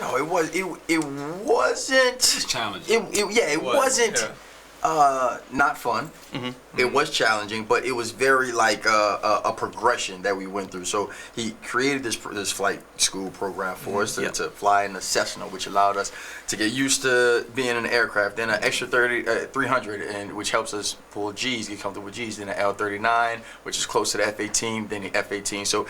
No, it wasn't. It's challenging. It wasn't. Yeah. Not fun. It was challenging, but it was very like a progression that we went through. So he created this flight school program for us to fly in a Cessna, which allowed us to get used to being in an aircraft. Then an extra 300, and which helps us pull G's, get comfortable with G's. Then an L39, which is close to the F-18. Then the F-18. So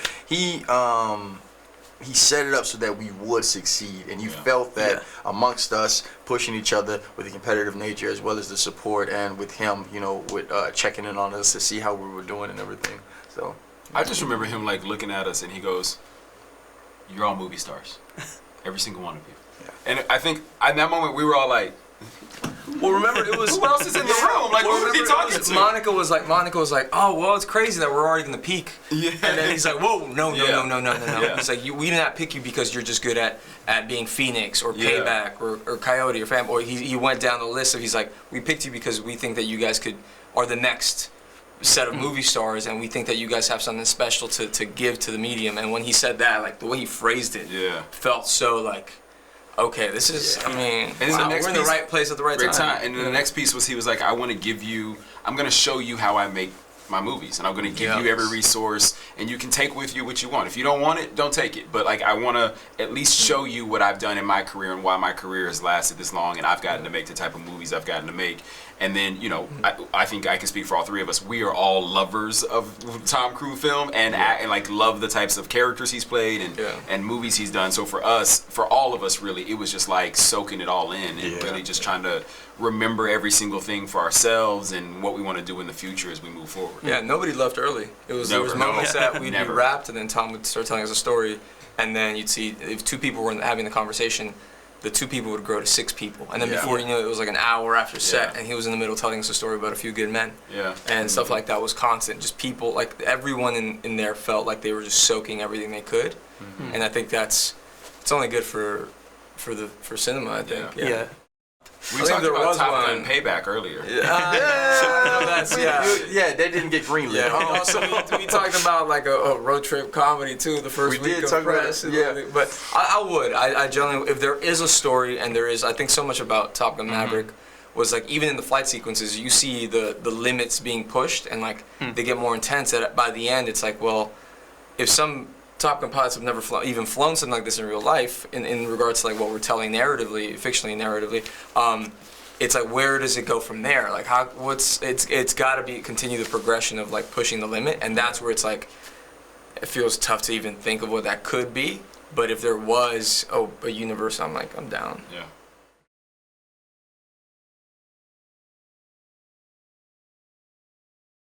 he set it up so that we would succeed, and you felt that amongst us pushing each other with the competitive nature as well as the support, and with him, with checking in on us to see how we were doing and everything. So I just remember him like looking at us and he goes, "You're all movie stars, every single one of you." Yeah. And I think at that moment we were all like, well, remember it was. Who else is in the room? Like, who was he talking to? Monica was like, oh, well, it's crazy that we're already gonna peak. Yeah. And then he's like, whoa, no. Yeah. He's like, we did not pick you because you're just good at being Phoenix or Payback or Coyote or Fanboy. He went down the list of, he's like, we picked you because we think that you guys are the next set of movie stars, and we think that you guys have something special to give to the medium. And when he said that, like the way he phrased it, felt so like, okay, this is, I mean, we're in the right place at the right time. And then the next piece was, he was like, I'm going to show you how I make my movies, and I'm going to give you every resource, and you can take with you what you want. If you don't want it, don't take it. But like, I want to at least show you what I've done in my career and why my career has lasted this long, and I've gotten to make the type of movies I've gotten to make. And then, I think I can speak for all three of us. We are all lovers of Tom Cruise film and like love the types of characters he's played and movies he's done. So for all of us, really, it was just like soaking it all in and really just trying to remember every single thing for ourselves and what we want to do in the future as we move forward. Yeah, nobody left early. There was moments that we'd be wrapped, and then Tom would start telling us a story, and then you'd see if two people were having the conversation, the two people would grow to 6 people. And then before you knew it, it was like an hour after set, and he was in the middle telling us a story about A Few Good Men. Yeah. And stuff like that was constant. Just people, like everyone in there felt like they were just soaking everything they could. And I think it's only good for cinema, I think. Yeah. We talked about Top Gun Payback earlier. That didn't get greenlit. Yeah. Also, we talked about like a road trip comedy too. The first week of press. But I generally, if there is a story, and there is, I think so much about Top Gun Maverick was like, even in the flight sequences, you see the limits being pushed, and like they get more intense. That by the end, it's like, well, if some Top Gun pilots have never even flown something like this in real life, in regards to like what we're telling fictionally narratively, it's like, where does it go from there? Like it's got to continue the progression of like pushing the limit, and that's where it's like, it feels tough to even think of what that could be. But if there was a universe, I'm down. Yeah.